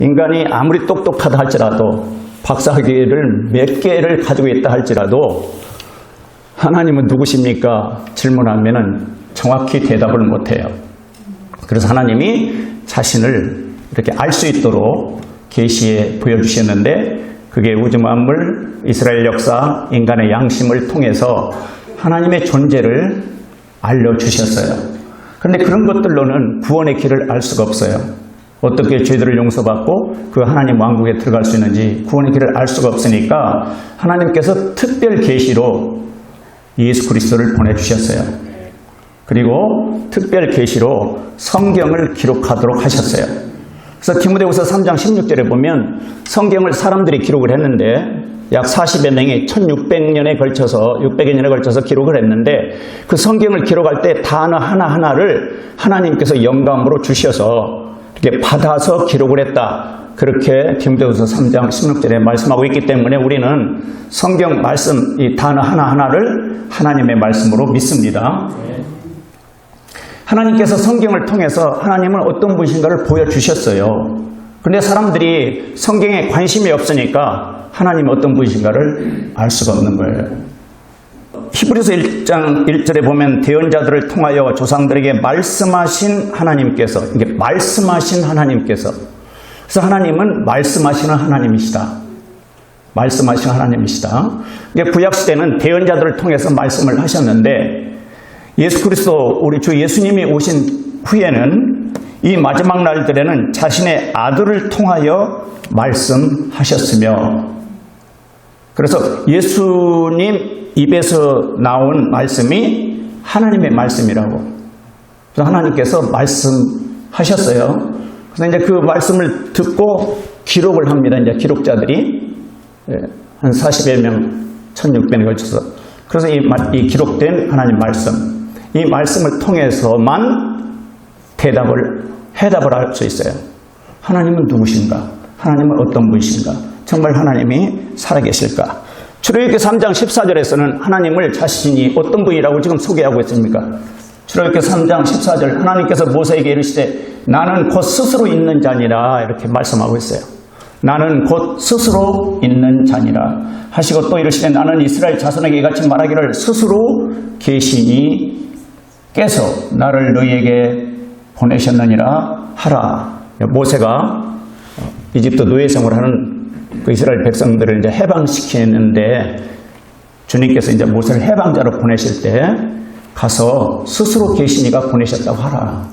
인간이 아무리 똑똑하다 할지라도 박사학위를 몇 개를 가지고 있다 할지라도 하나님은 누구십니까? 질문하면은 정확히 대답을 못해요. 그래서 하나님이 자신을 이렇게 알 수 있도록 계시에 보여주셨는데 그게 우주 만물, 이스라엘 역사, 인간의 양심을 통해서 하나님의 존재를 알려주셨어요. 그런데 그런 것들로는 구원의 길을 알 수가 없어요. 어떻게 죄들을 용서받고 그 하나님 왕국에 들어갈 수 있는지 구원의 길을 알 수가 없으니까 하나님께서 특별 계시로 예수 그리스도를 보내주셨어요. 그리고 특별 계시로 성경을 기록하도록 하셨어요. 그래서 디모데후서 3장 16절에 보면 성경을 사람들이 기록을 했는데 약 40여 명이 1600년에 걸쳐서 600여 년에 걸쳐서 기록을 했는데 그 성경을 기록할 때 단어 하나하나를 하나님께서 영감으로 주셔서 이렇게 받아서 기록을 했다. 그렇게 디모데후서 3장 16절에 말씀하고 있기 때문에 우리는 성경 말씀 이 단어 하나하나를 하나님의 말씀으로 믿습니다. 하나님께서 성경을 통해서 하나님은 어떤 분이신가를 보여주셨어요. 그런데 사람들이 성경에 관심이 없으니까 하나님이 어떤 분이신가를 알 수가 없는 거예요. 히브리서 1장 1절에 보면 대언자들을 통하여 조상들에게 말씀하신 하나님께서, 이게 말씀하신 하나님께서, 그래서 하나님은 말씀하시는 하나님이시다. 말씀하시는 하나님이시다. 구약시대는 대언자들을 통해서 말씀을 하셨는데 예수 그리스도 우리 주 예수님이 오신 후에는 이 마지막 날들에는 자신의 아들을 통하여 말씀하셨으며 그래서 예수님 입에서 나온 말씀이 하나님의 말씀이라고. 그래서 하나님께서 말씀하셨어요. 그래서 이제 그 말씀을 듣고 기록을 합니다. 이제 기록자들이 한 40여 명, 1600명에 걸쳐서. 그래서 이 기록된 하나님 말씀, 이 말씀을 통해서만 해답을 할 수 있어요. 하나님은 누구신가? 하나님은 어떤 분이신가? 정말 하나님이 살아계실까? 출애굽기 3장 14절에서는 하나님을 자신이 어떤 분이라고 지금 소개하고 있습니까? 출애굽기 3장 14절 하나님께서 모세에게 이르시되 나는 곧 스스로 있는 자니라 이렇게 말씀하고 있어요. 나는 곧 스스로 있는 자니라 하시고 또 이르시되 나는 이스라엘 자손에게 이같이 말하기를 스스로 계시니 깨서 나를 너희에게 보내셨느니라 하라. 모세가 이집트 노예 생활을 하는 그 이스라엘 백성들을 이제 해방시키는데 주님께서 이제 모세를 해방자로 보내실 때 가서 스스로 계시니가 보내셨다고 하라.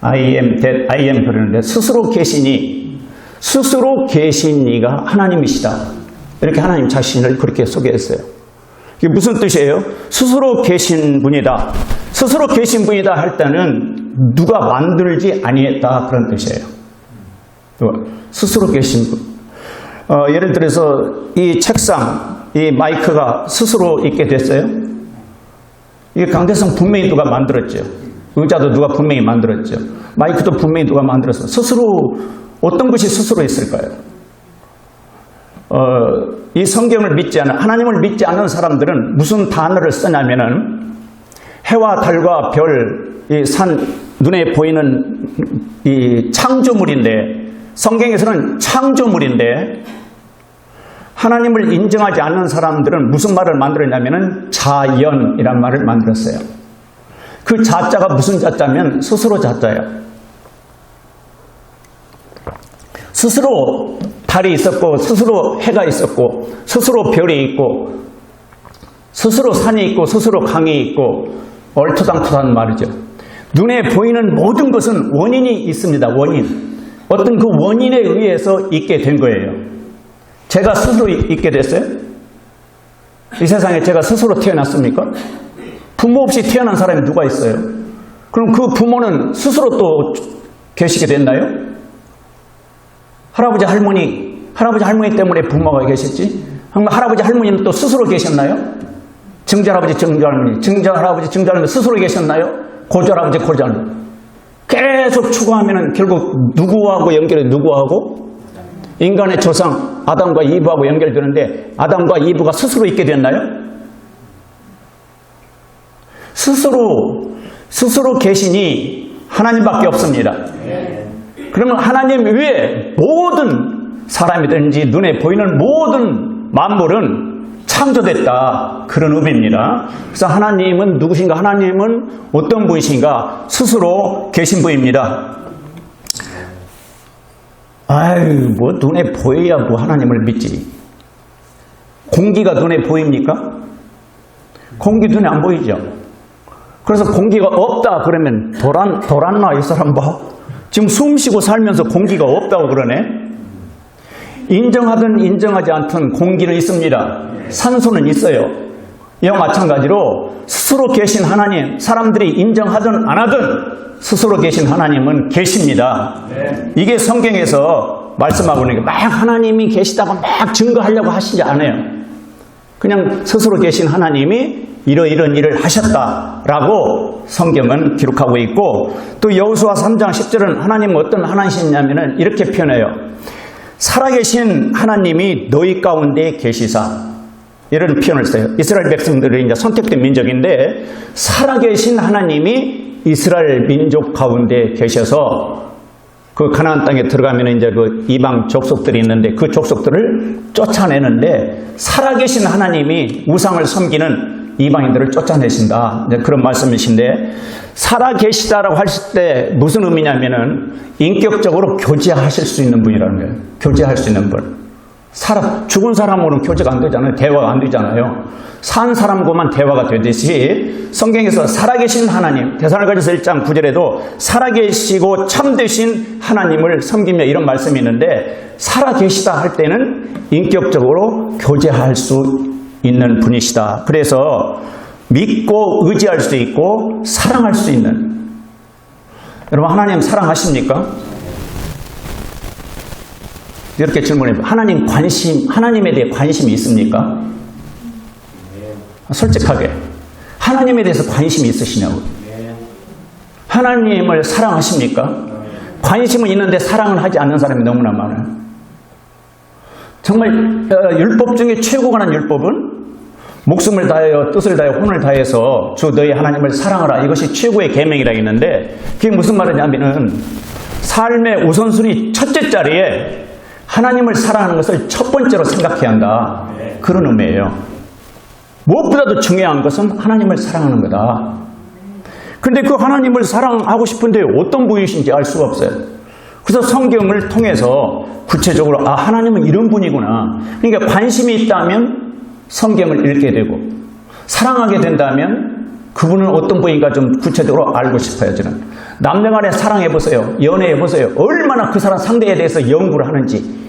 I am that I am 그러는데 스스로 계신 이가 하나님이시다. 이렇게 하나님 자신을 그렇게 소개했어요. 이게 무슨 뜻이에요? 스스로 계신 분이다. 스스로 계신 분이다 할 때는 누가 만들지 아니했다 그런 뜻이에요. 스스로 계신 분. 예를 들어서 이 책상, 이 마이크가 스스로 있게 됐어요. 이게 강대성 분명히 누가 만들었죠. 의자도 누가 분명히 만들었죠. 마이크도 분명히 누가 만들었어. 스스로 어떤 것이 스스로 있을까요? 이 성경을 믿지 않은 하나님을 믿지 않는 사람들은 무슨 단어를 쓰냐면은 해와 달과 별, 이 산 눈에 보이는 이 창조물인데 성경에서는 창조물인데 하나님을 인정하지 않는 사람들은 무슨 말을 만들었냐면은 자연이란 말을 만들었어요. 그 자자가 무슨 자자면 스스로 자자예요. 스스로 달이 있었고 스스로 해가 있었고 스스로 별이 있고 스스로 산이 있고 스스로 강이 있고 얼토당토한 말이죠. 눈에 보이는 모든 것은 원인이 있습니다. 원인. 어떤 그 원인에 의해서 있게 된 거예요. 제가 스스로 있게 됐어요? 이 세상에 제가 스스로 태어났습니까? 부모 없이 태어난 사람이 누가 있어요? 그럼 그 부모는 스스로 또 계시게 됐나요? 할아버지 할머니 때문에 부모가 계셨지? 할아버지 할머니는 또 스스로 계셨나요? 증조할아버지 증조할머니 스스로 계셨나요? 고조할아버지 고조할머니 계속 추구하면은 결국 누구하고 연결해? 누구하고? 인간의 조상 아담과 이브하고 연결되는데 아담과 이브가 스스로 있게 됐나요? 스스로 계시니 하나님밖에 없습니다. 그러면 하나님 외에 모든 사람이든지 눈에 보이는 모든 만물은 창조됐다. 그런 의미입니다. 그래서 하나님은 누구신가? 하나님은 어떤 분이신가? 스스로 계신 분입니다. 아유, 뭐 눈에 보여야 뭐 하나님을 믿지. 공기가 눈에 보입니까? 공기 눈에 안 보이죠. 그래서 공기가 없다 그러면 도란나 이 사람 봐. 지금 숨 쉬고 살면서 공기가 없다고 그러네. 인정하든 인정하지 않든 공기는 있습니다. 산소는 있어요. 이와 마찬가지로 스스로 계신 하나님, 사람들이 인정하든 안 하든 스스로 계신 하나님은 계십니다. 이게 성경에서 말씀하고 있는 게 막 하나님이 계시다고 막 증거하려고 하시지 않아요. 그냥 스스로 계신 하나님이 이런 일을 하셨다라고 성경은 기록하고 있고, 또 여호수아 3장 10절은 하나님은 어떤 하나님이냐면은 이렇게 표현해요. 살아계신 하나님이 너희 가운데 계시사. 이런 표현을 써요. 이스라엘 백성들이 이제 선택된 민족인데 살아계신 하나님이 이스라엘 민족 가운데 계셔서 그 가나안 땅에 들어가면 이제 그 이방 족속들이 있는데 그 족속들을 쫓아내는데 살아계신 하나님이 우상을 섬기는 이방인들을 쫓아내신다. 이제 그런 말씀이신데, 살아계시다라고 하실 때 무슨 의미냐면은 인격적으로 교제하실 수 있는 분이라는 거예요. 교제할 수 있는 분. 죽은 사람으로는 교제가 안 되잖아요. 대화가 안 되잖아요. 산 사람과만 대화가 되듯이 성경에서 살아계신 하나님, 데살로니가전서 1장 9절에도 살아계시고 참되신 하나님을 섬기며 이런 말씀이 있는데, 살아계시다 할 때는 인격적으로 교제할 수 있는 분이시다. 그래서 믿고 의지할 수 있고 사랑할 수 있는. 여러분, 하나님 사랑하십니까? 이렇게 질문해요. 하나님에 대해 관심이 있습니까? 솔직하게. 하나님에 대해서 관심이 있으시냐고. 하나님을 사랑하십니까? 관심은 있는데 사랑을 하지 않는 사람이 너무나 많아요. 정말 율법 중에 최고가 난 율법은 목숨을 다하여 뜻을 다하여 혼을 다해서 주 너희 하나님을 사랑하라. 이것이 최고의 계명이라 했는데, 그게 무슨 말이냐면은 삶의 우선순위 첫째 자리에 하나님을 사랑하는 것을 첫 번째로 생각해야 한다. 그런 의미예요. 무엇보다도 중요한 것은 하나님을 사랑하는 거다. 그런데 그 하나님을 사랑하고 싶은데 어떤 분이신지 알 수가 없어요. 그래서 성경을 통해서 구체적으로 하나님은 이런 분이구나. 그러니까 관심이 있다면 성경을 읽게 되고, 사랑하게 된다면 그분은 어떤 분인가 좀 구체적으로 알고 싶어요. 저는 남녀간에 사랑해보세요. 연애해보세요. 얼마나 그 사람 상대에 대해서 연구를 하는지,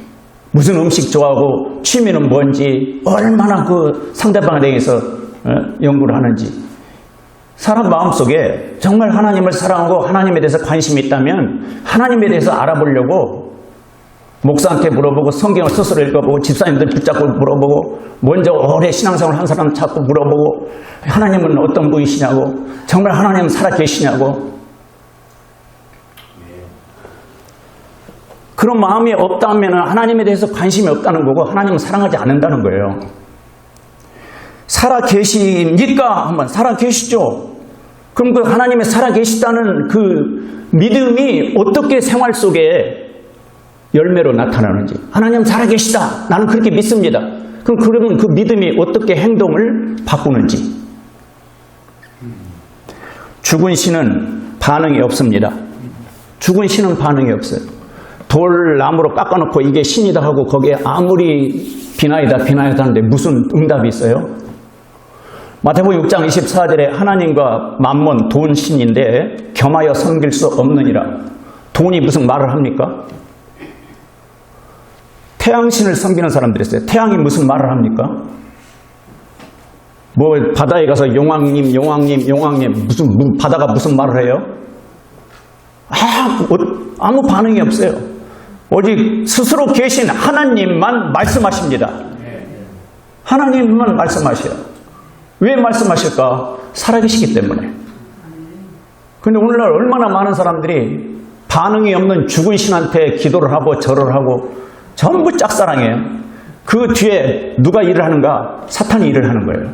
무슨 음식 좋아하고 취미는 뭔지, 얼마나 그 상대방에 대해서 연구를 하는지. 사람 마음속에 정말 하나님을 사랑하고 하나님에 대해서 관심이 있다면 하나님에 대해서 알아보려고 목사한테 물어보고 성경을 스스로 읽어보고 집사님들 붙잡고 물어보고 먼저 오래 신앙생활 한 사람 찾고 물어보고 하나님은 어떤 분이시냐고, 정말 하나님은 살아계시냐고. 그런 마음이 없다면 하나님에 대해서 관심이 없다는 거고 하나님은 사랑하지 않는다는 거예요. 살아계십니까? 한번 살아계시죠? 그럼 그 하나님의 살아계시다는 그 믿음이 어떻게 생활 속에 열매로 나타나는지. 하나님 살아계시다. 나는 그렇게 믿습니다. 그러면 그 믿음이 어떻게 행동을 바꾸는지. 죽은 신은 반응이 없습니다. 죽은 신은 반응이 없어요. 돌 나무로 깎아놓고 이게 신이다 하고 거기에 아무리 비나이다 하는데 무슨 응답이 있어요? 마태복음 6장 24절에 하나님과 만몬 돈 신인데 겸하여 섬길 수 없느니라. 돈이 무슨 말을 합니까? 태양신을 섬기는 사람들이 있어요. 태양이 무슨 말을 합니까? 뭐 바다에 가서 용왕님 무슨 바다가 무슨 말을 해요? 아무 반응이 없어요. 오직 스스로 계신 하나님만 말씀하십니다. 하나님만 말씀하셔요. 왜 말씀하실까? 살아계시기 때문에. 그런데 오늘날 얼마나 많은 사람들이 반응이 없는 죽은 신한테 기도를 하고 절을 하고 전부 짝사랑해요. 그 뒤에 누가 일을 하는가? 사탄이 일을 하는 거예요.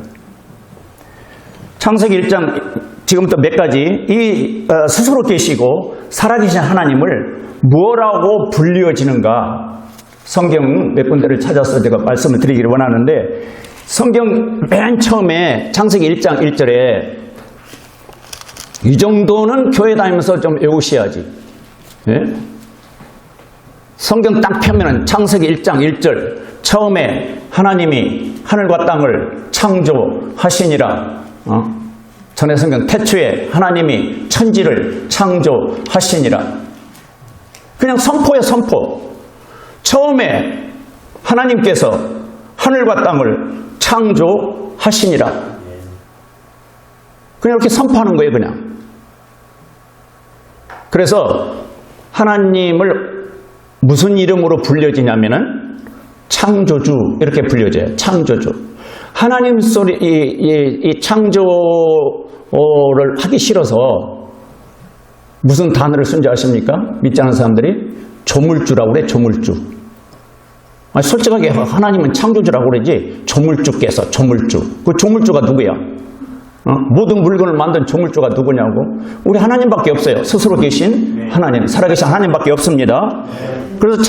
창세기 1장 지금부터 몇 가지 스스로 계시고 살아계신 하나님을 뭐라고 불리워지는가? 성경 몇 군데를 찾아서 제가 말씀을 드리기를 원하는데, 성경 맨 처음에 창세기 1장 1절에 이 정도는 교회 다니면서 좀 외우셔야지. 예? 성경 딱 펴면은 창세기 1장 1절 처음에 하나님이 하늘과 땅을 창조하시니라. 전에 성경 태초에 하나님이 천지를 창조하시니라. 그냥 선포예요, 선포. 처음에 하나님께서 하늘과 땅을 창조하시니라. 그냥 이렇게 선포하는 거예요, 그냥. 그래서 하나님을 무슨 이름으로 불려지냐면은 창조주 이렇게 불려져요. 창조주. 하나님 소리 이 창조를 하기 싫어서 무슨 단어를 쓴 줄 아십니까? 믿지 않는 사람들이 조물주라고 그래. 조물주. 아니, 솔직하게 하나님은 창조주라고 그러지 조물주께서 조물주. 그 조물주가 누구야? 모든 물건을 만든 조물주가 누구냐고? 우리 하나님밖에 없어요. 스스로 계신 하나님, 살아계신 하나님밖에 없습니다. 그래서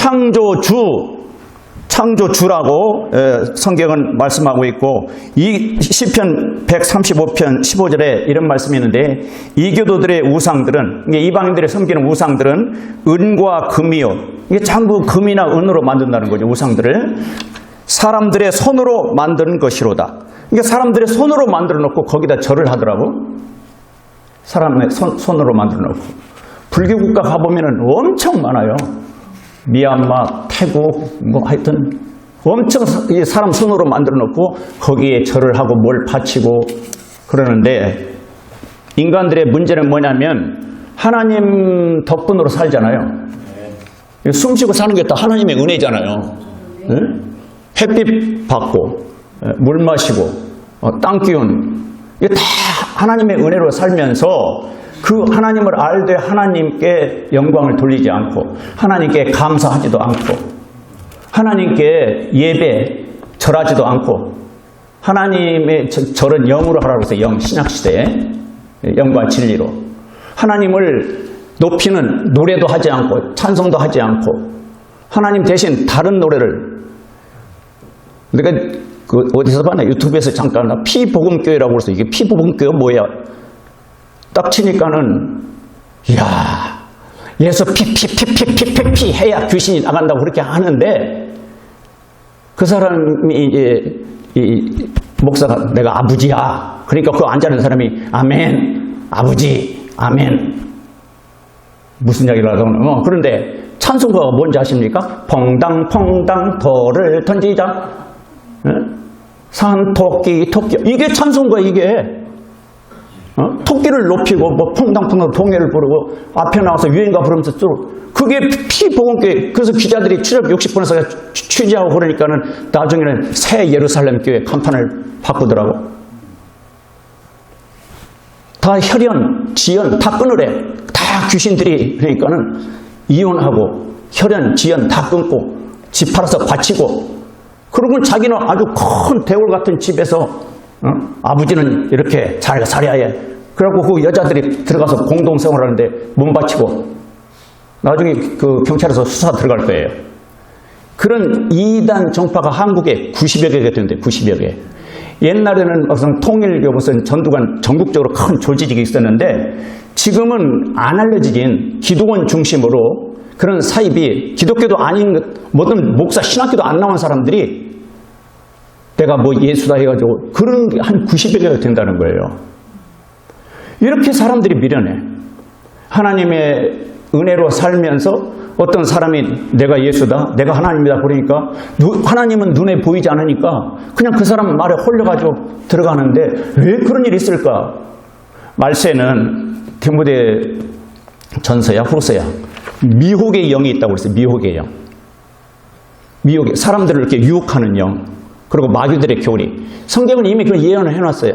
창조주라고 성경은 말씀하고 있고, 이 시편 135편 15절에 이런 말씀이 있는데, 이교도들의 우상들은, 이방인들의 섬기는 우상들은 은과 금이요, 이게 전부 금이나 은으로 만든다는 거죠. 우상들을 사람들의 손으로 만드는 것이로다. 그러니까 사람들의 손으로 만들어 놓고 거기다 절을 하더라고. 사람의 손으로 만들어 놓고. 불교 국가 가보면 엄청 많아요. 미얀마, 태국, 하여튼 엄청 사람 손으로 만들어 놓고 거기에 절을 하고 뭘 바치고 그러는데, 인간들의 문제는 뭐냐면 하나님 덕분으로 살잖아요. 숨 쉬고 사는 게 다 하나님의 은혜잖아요. 네? 햇빛 받고 물 마시고 땅 기운, 이게 다 하나님의 은혜로 살면서 그 하나님을 알되 하나님께 영광을 돌리지 않고, 하나님께 감사하지도 않고, 하나님께 예배 절하지도 않고, 하나님의 절은 영으로 하라고 해서 영, 신약시대에 영과 진리로 하나님을 높이는 노래도 하지 않고 찬송도 하지 않고, 하나님 대신 다른 노래를, 내가 어디서 봤나? 유튜브에서 잠깐 피복음교회라고 해서, 이게 피복음교회 뭐야? 딱 치니까는, 이야, 예수 피 해야 귀신이 나간다고 그렇게 하는데, 그 사람이 이제 이 목사가 내가 아버지야. 그러니까 그 앉아있는 사람이 아멘, 아버지, 아멘. 무슨 이야기를 하더라고요. 그런데 찬송가가 뭔지 아십니까? 퐁당퐁당 돌을 던지자. 산 토끼 이게 찬송가. 이게 토끼를 높이고 뭐 퐁당퐁당 동해를 부르고 앞에 나와서 유행가 부르면서 그게 피복음교회. 그래서 기자들이 출입 60분에서 취재하고 그러니까는 나중에는 새 예루살렘 교회 간판을 바꾸더라고. 다 혈연, 지연 다 끊으래. 다 귀신들이. 그러니까는 이혼하고 혈연, 지연 다 끊고 집 팔아서 바치고, 그러고 자기는 아주 큰 대궐 같은 집에서 아버지는 이렇게 잘 살아야 해. 그래갖고 그 여자들이 들어가서 공동생활하는데 몸 바치고, 나중에 그 경찰에서 수사 들어갈 거예요. 그런 이단 정파가 한국에 90여 개가 되는데, 90여 개. 옛날에는 무슨 통일교 무슨 전두관 전국적으로 큰 조직이 있었는데, 지금은 안 알려지긴 기독원 중심으로 그런 사입이, 기독교도 아닌 모든 목사 신학교도 안 나온 사람들이 내가 뭐 예수다 해가지고 그런 게 한 90여 개가 된다는 거예요. 이렇게 사람들이 미련해. 하나님의 은혜로 살면서 어떤 사람이 내가 예수다, 내가 하나님이다 그러니까 하나님은 눈에 보이지 않으니까 그냥 그 사람 말에 홀려가지고 들어가는데, 왜 그런 일이 있을까? 말세는 디모데 전서야 후서야 미혹의 영이 있다고 그랬어요. 미혹의 영. 미혹의, 사람들을 이렇게 유혹하는 영, 그리고 마귀들의 교리. 성경은 이미 그런 예언을 해놨어요.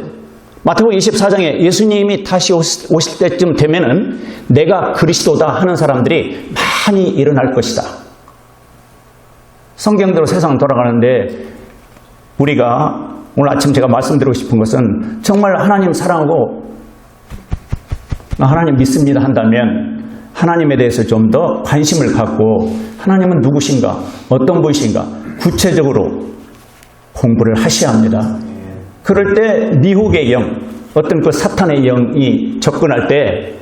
마태복음 24장에 예수님이 다시 오실 때쯤 되면은 내가 그리스도다 하는 사람들이 많이 일어날 것이다. 성경대로 세상 돌아가는데, 우리가 오늘 아침 제가 말씀드리고 싶은 것은, 정말 하나님 사랑하고 나 하나님 믿습니다 한다면 하나님에 대해서 좀 더 관심을 갖고 하나님은 누구신가, 어떤 분이신가 구체적으로 공부를 하셔야 합니다. 그럴 때 미혹의 영, 어떤 그 사탄의 영이 접근할 때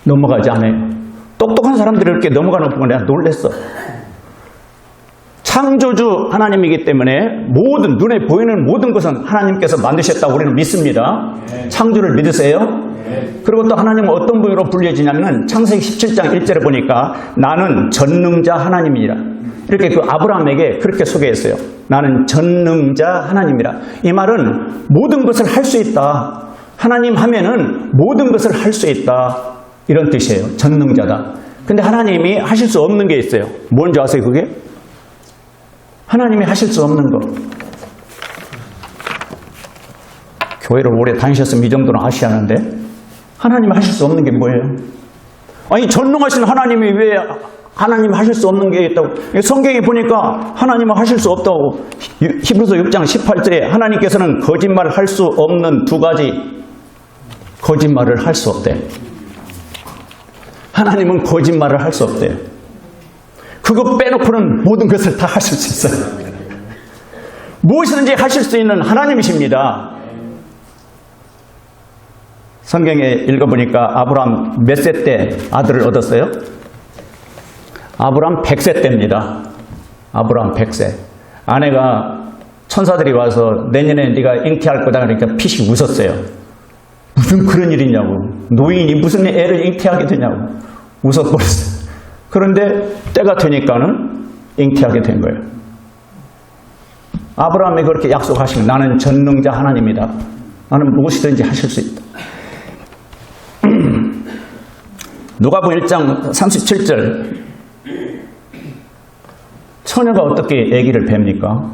넘어가지 않아요. 똑똑한 사람들이 이렇게 넘어가는 부분에 내가 놀랬어. 창조주 하나님이기 때문에 모든 눈에 보이는 모든 것은 하나님께서 만드셨다고 우리는 믿습니다. 창조를 믿으세요? 그리고 또 하나님은 어떤 분으로 불려지냐면 창세기 17장 1절에 보니까 나는 전능자 하나님이라. 이렇게 그 아브라함에게 그렇게 소개했어요. 나는 전능자 하나님이라. 이 말은 모든 것을 할 수 있다. 하나님 하면은 모든 것을 할 수 있다. 이런 뜻이에요. 전능자다. 근데 하나님이 하실 수 없는 게 있어요. 뭔지 아세요 그게? 하나님이 하실 수 없는 거. 교회를 오래 다니셨으면 이 정도는 아시는데 하나님이 하실 수 없는 게 뭐예요? 아니 전능하신 하나님이 왜 하나님이 하실 수 없는 게 있다고? 성경에 보니까 하나님은 하실 수 없다고. 히브리서 6장 18절에 하나님께서는 거짓말을 할 수 없는 두 가지 거짓말을 할 수 없대. 하나님은 거짓말을 할 수 없대요. 그거 빼놓고는 모든 것을 다 하실 수 있어요. 무엇이든지 하실 수 있는 하나님이십니다. 성경에 읽어보니까 아브라함 몇 세 때 아들을 얻었어요? 아브라함 100세 때입니다. 아브라함 100세. 아내가 천사들이 와서 내년에 네가 잉태할 거다 그러니까 피식 웃었어요. 무슨 그런 일이 있냐고. 노인이 무슨 애를 잉태하게 되냐고. 웃어버렸어요. 그런데 때가 되니까는 잉태하게 된 거예요. 아브라함이 그렇게 약속하시면 나는 전능자 하나님이다. 나는 무엇이든지 하실 수 있다. 누가복음 1장 37절. 처녀가 어떻게 아기를 뵙니까?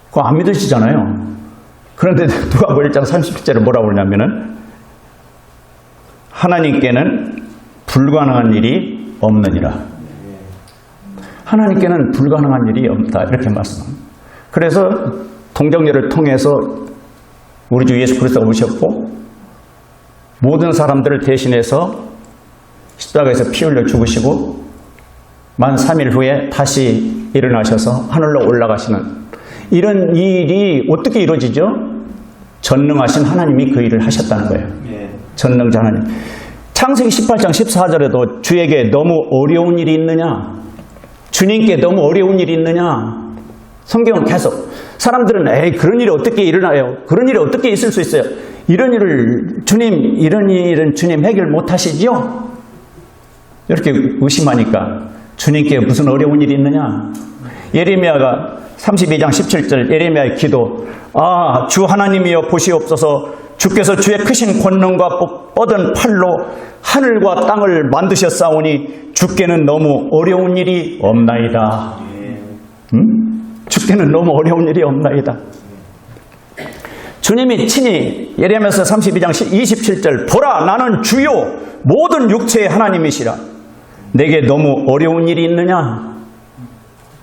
그거 안 믿으시잖아요. 그런데 누가복음 1장 37절에 뭐라고 그러냐면은 하나님께는 불가능한 일이 없느니라. 하나님께는 불가능한 일이 없다. 이렇게 말씀합니다. 그래서 동정녀를 통해서 우리 주 예수 그리스도가 오셨고 모든 사람들을 대신해서 십자가에서 피 흘려 죽으시고 만 3일 후에 다시 일어나셔서 하늘로 올라가시는 이런 일이 어떻게 이루어지죠? 전능하신 하나님이 그 일을 하셨다는 거예요. 전능자 하나님. 창세기 18장 14절에도 주에게 너무 어려운 일이 있느냐? 주님께 너무 어려운 일이 있느냐? 성경은 계속 사람들은 에이 그런 일이 어떻게 일어나요? 그런 일이 어떻게 있을 수 있어요? 이런 일을 주님 이런 일은 주님 해결 못하시지요? 이렇게 의심하니까 주님께 무슨 어려운 일이 있느냐? 예레미야가 32장 17절 예레미야의 기도. 아, 주 하나님이여 보시옵소서. 주께서 주의 크신 권능과 뻗은 팔로 하늘과 땅을 만드셨사오니 주께는 너무 어려운 일이 없나이다. 주께는 너무 어려운 일이 없나이다. 주님이 친히 예레미야서 32장 27절 보라 나는 주요 모든 육체의 하나님이시라. 내게 너무 어려운 일이 있느냐?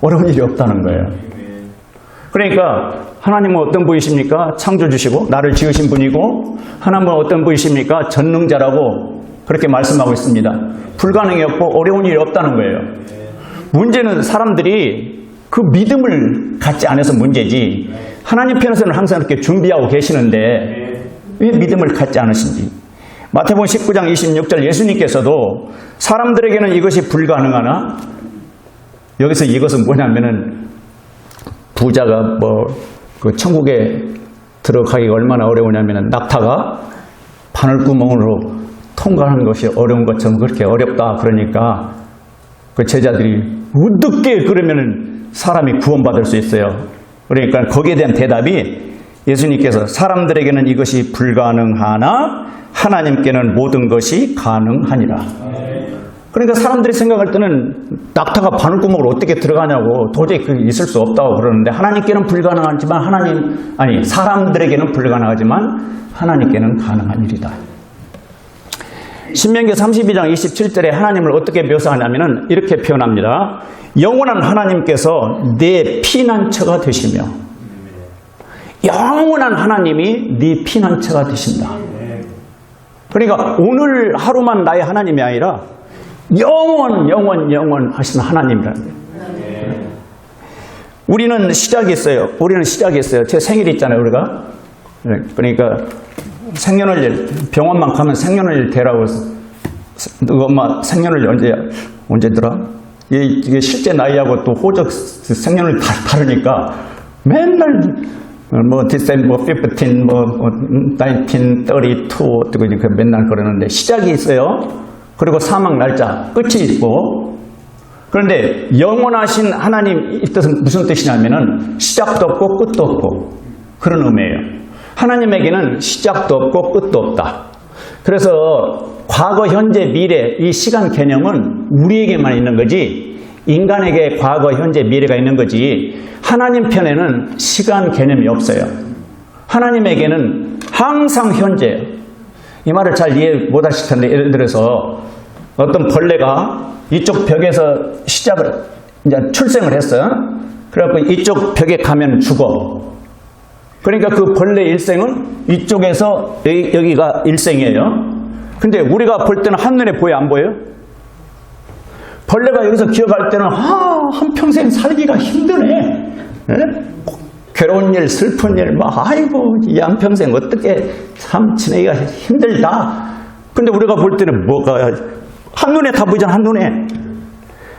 어려운 일이 없다는 거예요. 그러니까 하나님은 어떤 분이십니까? 창조주시고 나를 지으신 분이고 하나님은 어떤 분이십니까? 전능자라고 그렇게 말씀하고 있습니다. 불가능이 없고 어려운 일이 없다는 거예요. 문제는 사람들이 그 믿음을 갖지 않아서 문제지 하나님 편에서는 항상 이렇게 준비하고 계시는데 왜 믿음을 갖지 않으신지. 마태복음 19장 26절 예수님께서도 사람들에게는 이것이 불가능하나 여기서 이것은 뭐냐면은 부자가 그 천국에 들어가기가 얼마나 어려우냐면은 낙타가 바늘구멍으로 통과하는 것이 어려운 것처럼 그렇게 어렵다 그러니까 그 제자들이 어떻게 그러면은 사람이 구원받을 수 있어요. 그러니까 거기에 대한 대답이 예수님께서 사람들에게는 이것이 불가능하나 하나님께는 모든 것이 가능하니라. 그러니까 사람들이 생각할 때는 낙타가 바늘구멍으로 어떻게 들어가냐고 도저히 그게 있을 수 없다고 그러는데 하나님께는 불가능하지만 사람들에게는 불가능하지만 하나님께는 가능한 일이다. 신명기 32장 27절에 하나님을 어떻게 묘사하냐면은 이렇게 표현합니다. 영원한 하나님께서 내 피난처가 되시며 영원한 하나님이 네 피난처가 되신다. 그러니까 오늘 하루만 나의 하나님이 아니라 영원 하신 하나님이라는 거예요. 우리는 시작이 있어요. 제 생일 있잖아요, 우리가. 그러니까 생년월일, 병원만 가면 생년월일 대라고 해서, 너 엄마 생년월일 언제더라? 이게 실제 나이하고 또 호적 생년월일 다 다르니까 맨날 디셈버 15, 1932 뜨고 맨날 그러는데 시작이 있어요. 그리고 사망 날짜, 끝이 있고. 그런데 영원하신 하나님 이 뜻은 무슨 뜻이냐면은 시작도 없고 끝도 없고 그런 의미예요. 하나님에게는 시작도 없고 끝도 없다. 그래서 과거, 현재, 미래 이 시간 개념은 우리에게만 있는 거지 인간에게 과거, 현재, 미래가 있는 거지 하나님 편에는 시간 개념이 없어요. 하나님에게는 항상 현재예요. 이 말을 잘 이해 못하실 텐데 예를 들어서 어떤 벌레가 이쪽 벽에서 시작을 이제 출생을 했어요. 그래갖고 이쪽 벽에 가면 죽어. 그러니까 그 벌레 일생은 이쪽에서 여기가 일생이에요. 근데 우리가 볼 때는 한눈에 보여 안 보여요? 벌레가 여기서 기어갈 때는 한평생 살기가 힘드네. 네? 괴로운 일, 슬픈 일, 아이고 이 한평생 어떻게 참 지내기가 힘들다. 근데 우리가 볼 때는 뭐가 한눈에 다 보이잖아. 한눈에.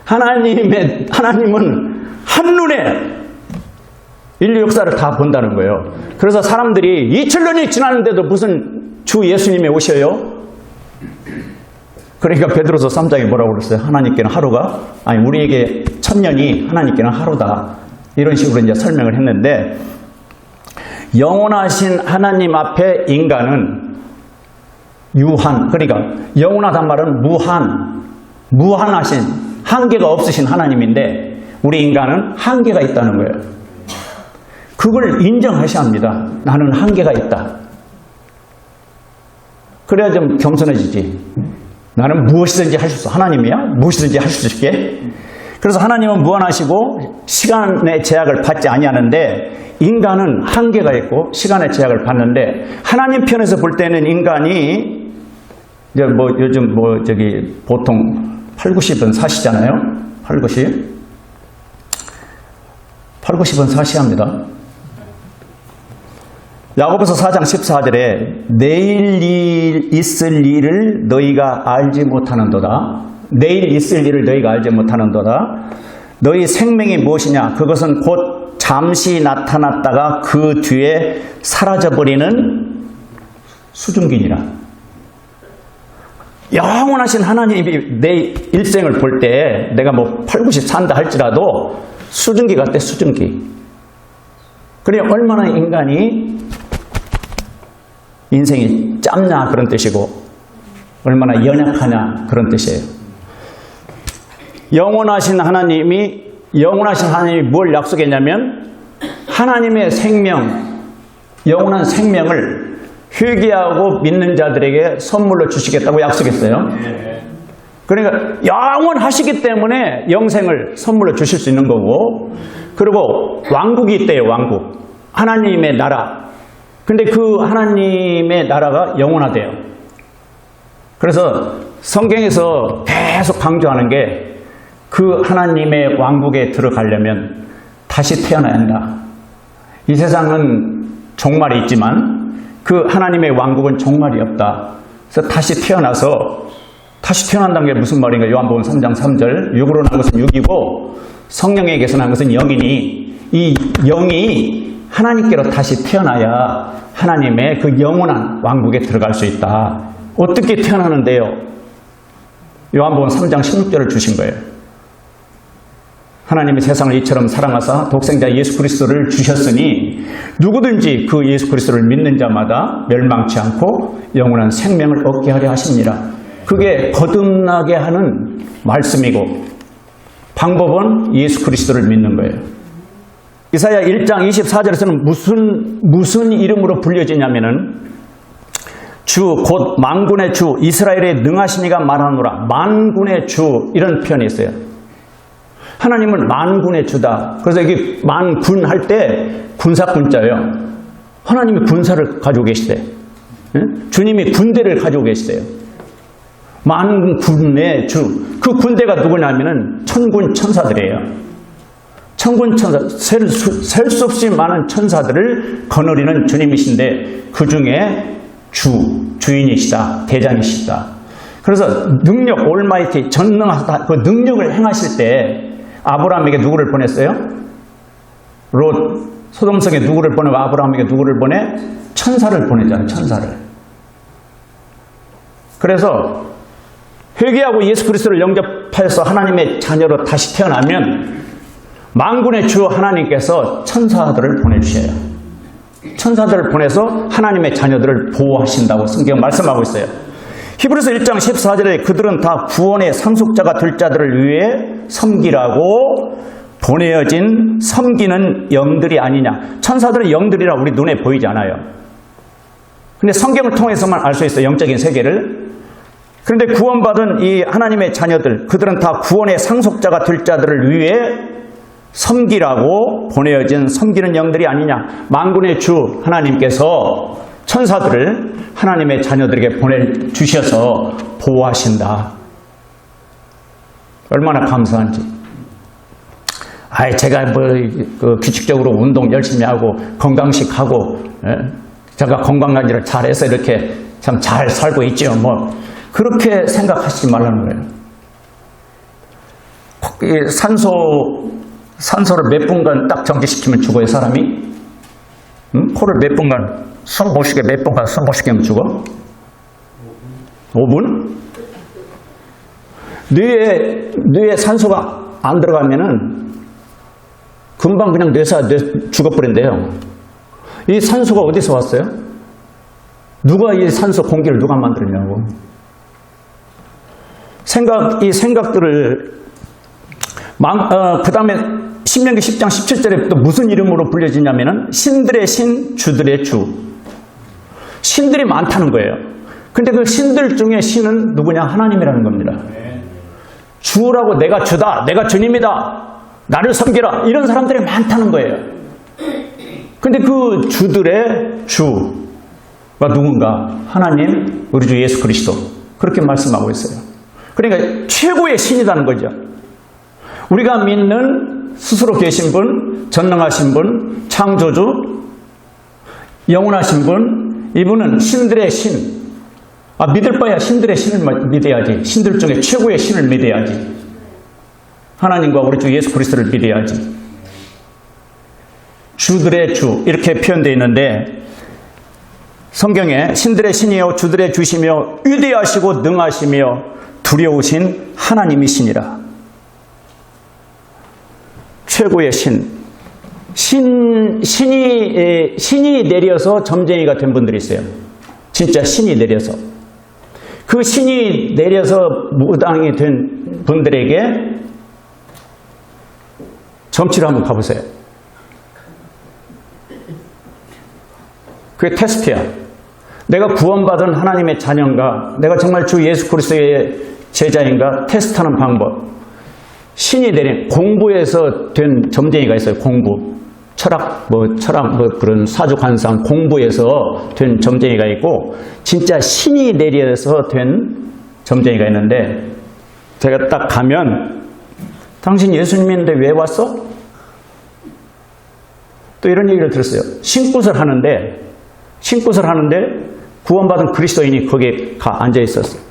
하나님은 한눈에 인류 역사를 다 본다는 거예요. 그래서 사람들이 2000년이 지났는데도 무슨 주 예수님이 오셔요? 그러니까 베드로서 3장에 뭐라고 그랬어요? 하나님께는 하루가, 우리에게 1000년이 하나님께는 하루다. 이런 식으로 이제 설명을 했는데, 영원하신 하나님 앞에 인간은 그러니까 영원하단 말은 무한하신, 한계가 없으신 하나님인데, 우리 인간은 한계가 있다는 거예요. 그걸 인정하셔야 합니다. 나는 한계가 있다. 그래야 좀 겸손해지지. 나는 무엇이든지 할 수 있어. 하나님이야? 무엇이든지 할 수 있게. 그래서 하나님은 무한하시고 시간의 제약을 받지 아니하는데 인간은 한계가 있고 시간의 제약을 받는데 하나님 편에서 볼 때는 인간이 이제 요즘 보통 8, 90은 사시잖아요. 8, 90은 사시합니다. 야고보서 4장 14절에 내일 있을 일을 너희가 알지 못하는도다. 내일 있을 일을 너희가 알지 못하는도다. 너희 생명이 무엇이냐? 그것은 곧 잠시 나타났다가 그 뒤에 사라져버리는 수증기니라. 영원하신 하나님이 내 일생을 볼 때 내가 8, 90 산다 할지라도 수증기 같대, 수증기. 그래 얼마나 인간이 인생이 짧냐 그런 뜻이고 얼마나 연약하냐 그런 뜻이에요. 영원하신 하나님이 뭘 약속했냐면 하나님의 생명, 영원한 생명을 회개하고 믿는 자들에게 선물로 주시겠다고 약속했어요. 그러니까 영원하시기 때문에 영생을 선물로 주실 수 있는 거고, 그리고 왕국이 있대요. 왕국, 하나님의 나라. 근데 그 하나님의 나라가 영원하대요. 그래서 성경에서 계속 강조하는 게 그 하나님의 왕국에 들어가려면 다시 태어나야 한다. 이 세상은 종말이 있지만 그 하나님의 왕국은 종말이 없다. 그래서 다시 태어난다는 게 무슨 말인가? 요한복음 3장 3절, 육으로 난 것은 육이고 성령에게서 난 것은 영이니, 이 영이 하나님께로 다시 태어나야 하나님의 그 영원한 왕국에 들어갈 수 있다. 어떻게 태어나는데요? 요한복음 3장 16절을 주신 거예요. 하나님이 세상을 이처럼 사랑하사 독생자 예수 그리스도를 주셨으니 누구든지 그 예수 그리스도를 믿는 자마다 멸망치 않고 영원한 생명을 얻게 하려 하십니다. 그게 거듭나게 하는 말씀이고 방법은 예수 그리스도를 믿는 거예요. 이사야 1장 24절에서는 무슨 이름으로 불려지냐면은 주 곧 만군의 주 이스라엘의 능하신 이가 말하노라. 만군의 주 이런 표현이 있어요. 하나님은 만군의 주다. 그래서 이게 만군 할 때 군사군자예요. 하나님이 군사를 가지고 계시대. 주님이 군대를 가지고 계시대요. 만군의 주. 그 군대가 누구냐면은 천군 천사들이에요. 천군 천사, 셀 수 없이 많은 천사들을 거느리는 주님이신데 그 중에 주인이시다, 대장이시다. 그래서 능력, 올마이티, 전능하다, 그 능력을 행하실 때 아브라함에게 누구를 보냈어요? 롯, 소돔성에 누구를 보내고 아브라함에게 누구를 보내? 천사를 보내잖아요, 천사를. 그래서 회개하고 예수 그리스도를 영접하여서 하나님의 자녀로 다시 태어나면 만군의 주 하나님께서 천사들을 보내주셔요. 천사들을 보내서 하나님의 자녀들을 보호하신다고 성경은 말씀하고 있어요. 히브리서 1장 14절에 그들은 다 구원의 상속자가 될 자들을 위해 섬기라고 보내어진 섬기는 영들이 아니냐. 천사들은 영들이라 우리 눈에 보이지 않아요. 근데 성경을 통해서만 알 수 있어요, 영적인 세계를. 그런데 구원받은 이 하나님의 자녀들, 그들은 다 구원의 상속자가 될 자들을 위해 섬기라고 보내어진 섬기는 영들이 아니냐. 만군의 주 하나님께서 천사들을 하나님의 자녀들에게 보내주셔서 보호하신다. 얼마나 감사한지. 제가 규칙적으로 운동 열심히 하고 건강식 하고, 제가 건강관리를 잘해서 이렇게 참 잘 살고 있죠. 그렇게 생각하시지 말라는 거예요. 이 산소를 몇 분간 딱 정지시키면 죽어요, 사람이? 코를 몇 분간, 숨 못 쉬게 몇 분간 숨 못 쉬게 하면 죽어? 5분? 뇌에 산소가 안 들어가면은 금방 그냥 뇌 죽어버린대요. 이 산소가 어디서 왔어요? 누가 이 산소 공기를 누가 만들었냐고. 이 생각들을 그 다음에 신명기 10장 17절에 또 무슨 이름으로 불려지냐면은 신들의 신, 주들의 주. 신들이 많다는 거예요. 근데 그 신들 중에 신은 누구냐? 하나님이라는 겁니다. 주라고 내가 주다, 내가 주님이다, 나를 섬기라, 이런 사람들이 많다는 거예요. 근데 그 주들의 주가 누군가? 하나님, 우리 주 예수 그리스도. 그렇게 말씀하고 있어요. 그러니까 최고의 신이라는 거죠. 우리가 믿는 스스로 계신 분, 전능하신 분, 창조주, 영원하신 분, 이분은 신들의 신. 믿을 바야 신들의 신을 믿어야지. 신들 중에 최고의 신을 믿어야지. 하나님과 우리 주 예수 그리스도를 믿어야지. 주들의 주, 이렇게 표현되어 있는데 성경에 신들의 신이요 주들의 주시며 위대하시고 능하시며 두려우신 하나님이시니라. 최고의 신이 내려서 점쟁이가 된 분들이 있어요. 진짜 신이 내려서. 그 신이 내려서 무당이 된 분들에게 점치러 한번 가보세요. 그게 테스트야. 내가 구원받은 하나님의 자녀인가, 내가 정말 주 예수 그리스도의 제자인가 테스트하는 방법. 신이 내린 공부에서 된 점쟁이가 있어요. 공부. 철학 그런 사주관상 공부에서 된 점쟁이가 있고, 진짜 신이 내려서 된 점쟁이가 있는데, 제가 딱 가면 당신 예수님인데 왜 왔어? 또 이런 얘기를 들었어요. 신굿을 하는데 구원받은 그리스도인이 거기에 앉아 있었어요.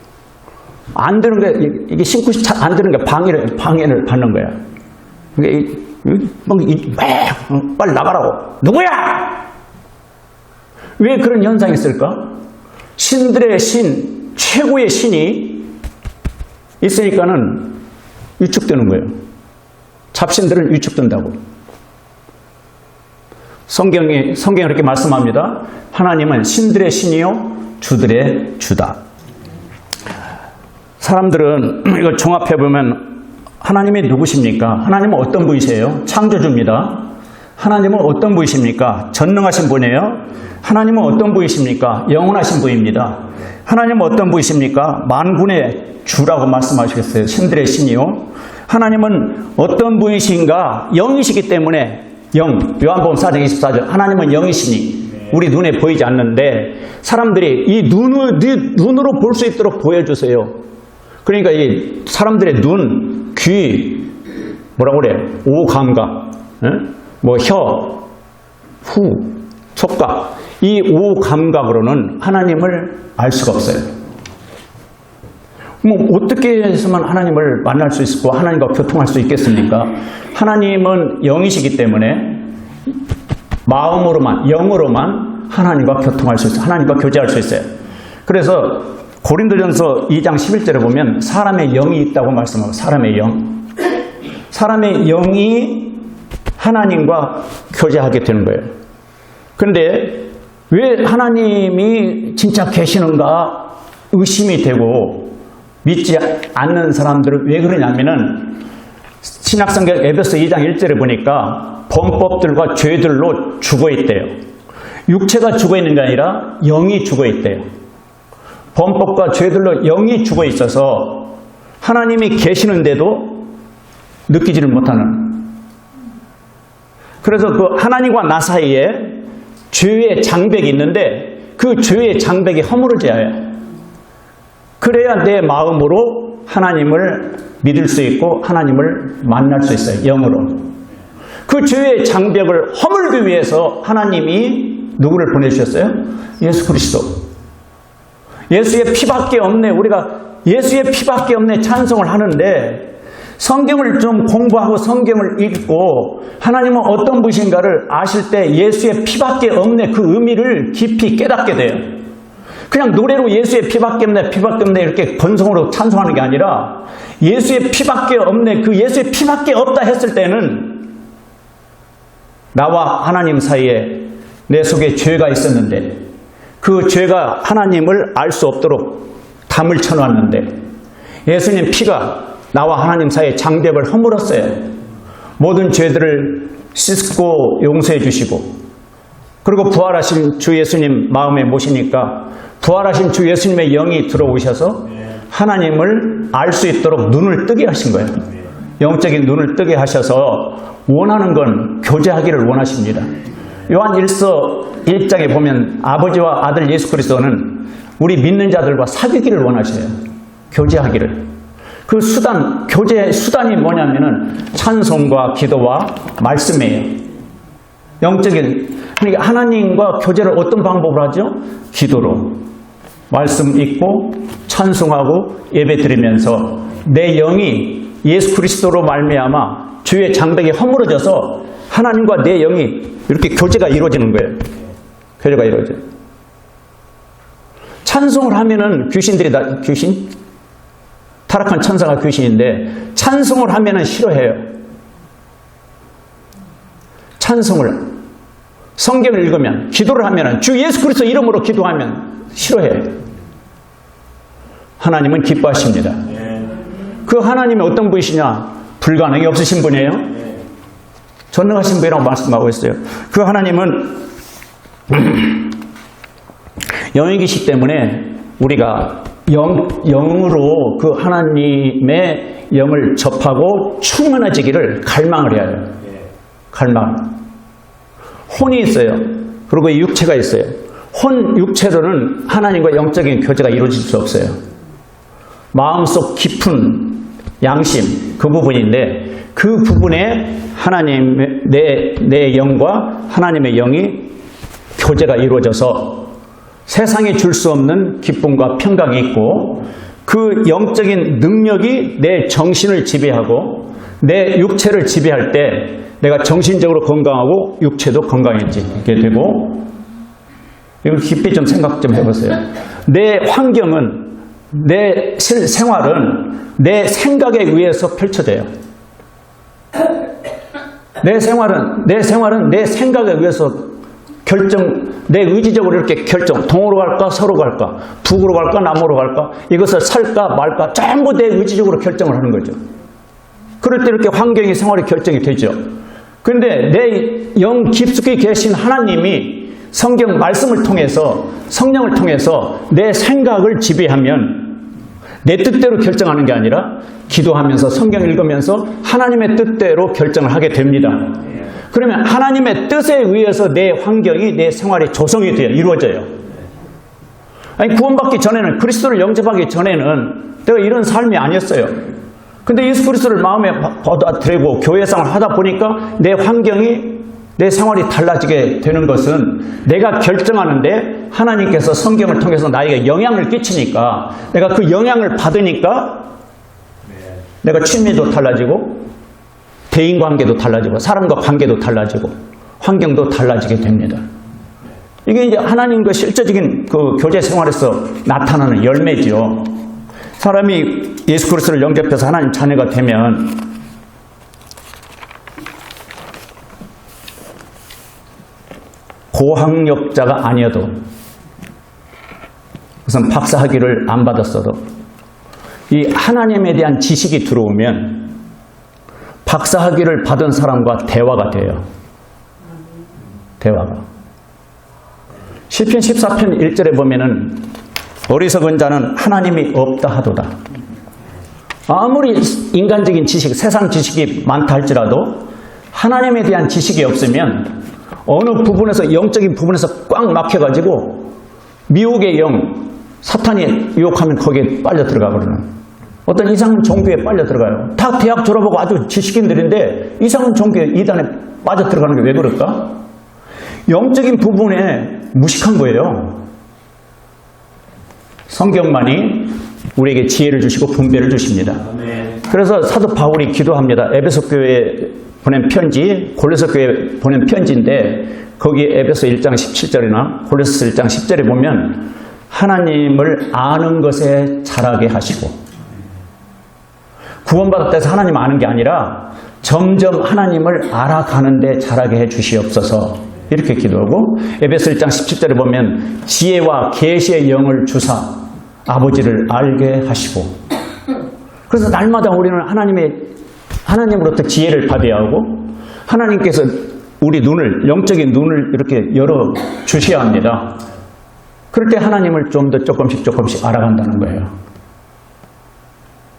안 되는 게, 이게 신굿이 잘 안 되는 게 방해를 받는 거야. 이게 빨리 나가라고. 누구야? 왜 그런 현상이 있을까? 신들의 신, 최고의 신이 있으니까는 위축되는 거예요. 잡신들은 위축된다고. 성경이 이렇게 말씀합니다. 하나님은 신들의 신이요 주들의 주다. 사람들은 이걸 종합해보면 하나님이 누구십니까? 하나님은 어떤 분이세요? 창조주입니다. 하나님은 어떤 분이십니까? 전능하신 분이에요. 하나님은 어떤 분이십니까? 영원하신 분입니다. 하나님은 어떤 분이십니까? 만군의 주라고 말씀하시겠어요. 신들의 신이요. 하나님은 어떤 분이신가? 영이시기 때문에 요한복음 4장 24절 하나님은 영이시니 우리 눈에 보이지 않는데 사람들이 이 눈으로 볼 수 있도록 보여주세요. 그러니까 이 사람들의 눈, 귀, 뭐라고 그래? 오감각, 뭐 혀, 후, 촉각, 이 오감각으로는 하나님을 알 수가 없어요. 뭐 어떻게 해서만 하나님을 만날 수 있고 하나님과 교통할 수 있겠습니까? 하나님은 영이시기 때문에 마음으로만, 영으로만 하나님과 교통할 수 있어요. 하나님과 교제할 수 있어요. 그래서 고린도전서 2장 11절에 보면 사람의 영이 있다고 말씀하고, 사람의 영. 사람의 영이 하나님과 교제하게 되는 거예요. 그런데 왜 하나님이 진짜 계시는가 의심이 되고 믿지 않는 사람들은 왜 그러냐면은 신약성경 에베소 2장 1절에 보니까 범법들과 죄들로 죽어있대요. 육체가 죽어있는 게 아니라 영이 죽어있대요. 범법과 죄들로 영이 죽어있어서 하나님이 계시는데도 느끼지를 못하는. 그래서 그 하나님과 나 사이에 죄의 장벽이 있는데 그 죄의 장벽이 허물어져야 해요. 그래야 내 마음으로 하나님을 믿을 수 있고 하나님을 만날 수 있어요. 영으로. 그 죄의 장벽을 허물기 위해서 하나님이 누구를 보내주셨어요? 예수 그리스도. 예수의 피밖에 없네. 우리가 예수의 피밖에 없네 찬송을 하는데 성경을 좀 공부하고 성경을 읽고 하나님은 어떤 분이신가를 아실 때 예수의 피밖에 없네 그 의미를 깊이 깨닫게 돼요. 그냥 노래로 예수의 피밖에 없네, 피밖에 없네 이렇게 건성으로 찬송하는 게 아니라 예수의 피밖에 없네, 그 예수의 피밖에 없다 했을 때는 나와 하나님 사이에 내 속에 죄가 있었는데 그 죄가 하나님을 알 수 없도록 담을 쳐놨는데 예수님 피가 나와 하나님 사이의 장벽을 허물었어요. 모든 죄들을 씻고 용서해 주시고 그리고 부활하신 주 예수님 마음에 모시니까 부활하신 주 예수님의 영이 들어오셔서 하나님을 알 수 있도록 눈을 뜨게 하신 거예요. 영적인 눈을 뜨게 하셔서 원하는 건 교제하기를 원하십니다. 요한 1서 1장에 보면 아버지와 아들 예수 그리스도는 우리 믿는 자들과 사귀기를 원하셔요. 교제하기를. 그 수단, 교제의 수단이 뭐냐면은 찬송과 기도와 말씀이에요. 영적인, 그러니까 하나님과 교제를 어떤 방법으로 하죠? 기도로. 말씀 읽고 찬송하고 예배 드리면서 내 영이 예수 그리스도로 말미암아 주의 장벽이 허물어져서 하나님과 내 영이 이렇게 교제가 이루어지는 거예요. 교제가 이루어져요. 찬송을 하면은 귀신들이 귀신? 타락한 천사가 귀신인데 찬송을 하면은 싫어해요. 찬송을 성경을 읽으면 기도를 하면은 주 예수 그리스도 이름으로 기도하면 싫어해요. 하나님은 기뻐하십니다. 그 하나님이 어떤 분이시냐? 불가능이 없으신 분이에요. 전능하신 분이라고 말씀하고 있어요. 그 하나님은 영이시기 때문에 우리가 영으로 그 하나님의 영을 접하고 충만해지기를 갈망을 해야 해요. 갈망. 혼이 있어요. 그리고 육체가 있어요. 육체로는 하나님과 영적인 교제가 이루어질 수 없어요. 마음속 깊은 양심, 그 부분인데 그 부분에 하나님의 내 영과 하나님의 영이 교제가 이루어져서 세상이 줄 수 없는 기쁨과 평강이 있고 그 영적인 능력이 내 정신을 지배하고 내 육체를 지배할 때 내가 정신적으로 건강하고 육체도 건강해지게 되고 이걸 깊이 좀 생각 좀 해보세요. 내 환경은 내 생활은 내 생각에 의해서 펼쳐져요. 내 생활은 내 생각에 의해서 내 의지적으로 이렇게 동으로 갈까 서로 갈까 북으로 갈까 남으로 갈까 이것을 살까 말까 전부 내 의지적으로 결정을 하는 거죠. 그럴 때 이렇게 환경이 생활이 결정이 되죠. 그런데 내 영 깊숙이 계신 하나님이 성경 말씀을 통해서 성령을 통해서 내 생각을 지배하면 내 뜻대로 결정하는 게 아니라 기도하면서 성경 읽으면서 하나님의 뜻대로 결정을 하게 됩니다. 그러면 하나님의 뜻에 의해서 내 환경이 내 생활이 조성이 돼요. 이루어져요. 아니, 구원받기 전에는, 그리스도를 영접하기 전에는 내가 이런 삶이 아니었어요. 근데 예수 그리스도를 마음에 받아들이고 교회 생활을 하다 보니까 내 환경이, 내 생활이 달라지게 되는 것은 내가 결정하는데 하나님께서 성경을 통해서 나에게 영향을 끼치니까, 내가 그 영향을 받으니까 내가 취미도 달라지고 대인관계도 달라지고 사람과 관계도 달라지고 환경도 달라지게 됩니다. 이게 이제 하나님과 실제적인 그 교제 생활에서 나타나는 열매지요. 사람이 예수 그리스도를 영접해서 하나님 자녀가 되면 고학력자가 아니어도, 우선 박사학위를 안 받았어도 이 하나님에 대한 지식이 들어오면 박사학위를 받은 사람과 대화가 돼요. 대화가. 시편 14편 1절에 보면은 어리석은 자는 하나님이 없다 하도다. 아무리 인간적인 지식, 세상 지식이 많다 할지라도 하나님에 대한 지식이 없으면 어느 부분에서, 영적인 부분에서 꽉 막혀가지고 미혹의 영, 사탄이 유혹하면 거기에 빨려 들어가 버리는, 어떤 이상한 종교에 빨려 들어가요. 다 대학 졸업하고 아주 지식인들인데 이상한 종교 이단에 빠져 들어가는 게 왜 그럴까? 영적인 부분에 무식한 거예요. 성경만이 우리에게 지혜를 주시고 분별을 주십니다. 그래서 사도 바울이 기도합니다. 에베소 교회에 보낸 편지, 골로새 교회에 보낸 편지인데 거기에 에베소 1장 17절이나 골로새 1장 10절에 보면 하나님을 아는 것에 자라게 하시고, 구원받았다 해서 하나님 아는 게 아니라 점점 하나님을 알아가는 데 자라게 해 주시옵소서, 이렇게 기도하고, 에베소 1장 17절에 보면 지혜와 계시의 영을 주사 아버지를 알게 하시고, 그래서 날마다 우리는 하나님으로부터 지혜를 받아야 하고, 하나님께서 우리 눈을, 영적인 눈을 이렇게 열어 주셔야 합니다. 그럴 때 하나님을 좀 더 조금씩 알아간다는 거예요.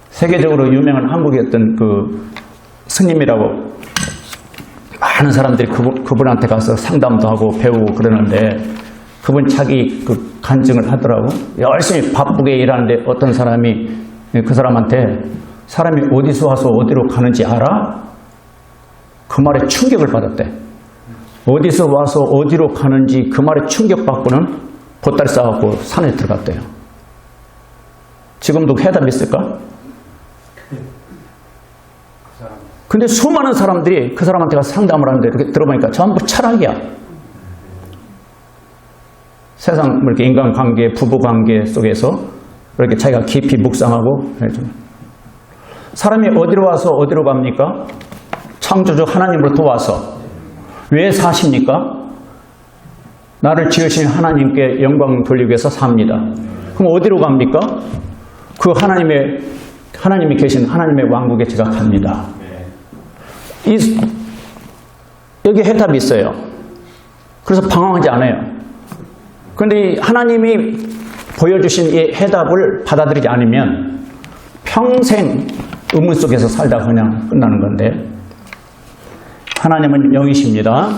세계적으로 유명한 한국의 어떤 그 스님이라고 많은 사람들이 그분한테 가서 상담도 하고 배우고 그러는데, 그분 자기 그 간증을 하더라고. 열심히 바쁘게 일하는데 어떤 사람이 그 사람한테 사람이 어디서 와서 어디로 가는지 알아? 그 말에 충격을 받았대. 어디서 와서 어디로 가는지 그 말에 충격받고는 보따리 싸갖고 산에 들어갔대요. 지금도 해답이 있을까? 근데 수많은 사람들이 그 사람한테 가서 상담을 하는데 이렇게 들어보니까 전부 철학이야. 세상 이렇게 인간관계, 부부관계 속에서 이렇게 자기가 깊이 묵상하고, 사람이 어디로 와서 어디로 갑니까? 창조주 하나님으로부터 와서. 왜 사십니까? 나를 지으신 하나님께 영광 돌리기 위해서 삽니다. 그럼 어디로 갑니까? 그 하나님이 계신 하나님의 왕국에 제가 갑니다. 여기 해답이 있어요. 그래서 방황하지 않아요. 그런데 하나님이 보여주신 이 해답을 받아들이지 않으면 평생 의문 속에서 살다 그냥 끝나는 건데, 하나님은 영이십니다.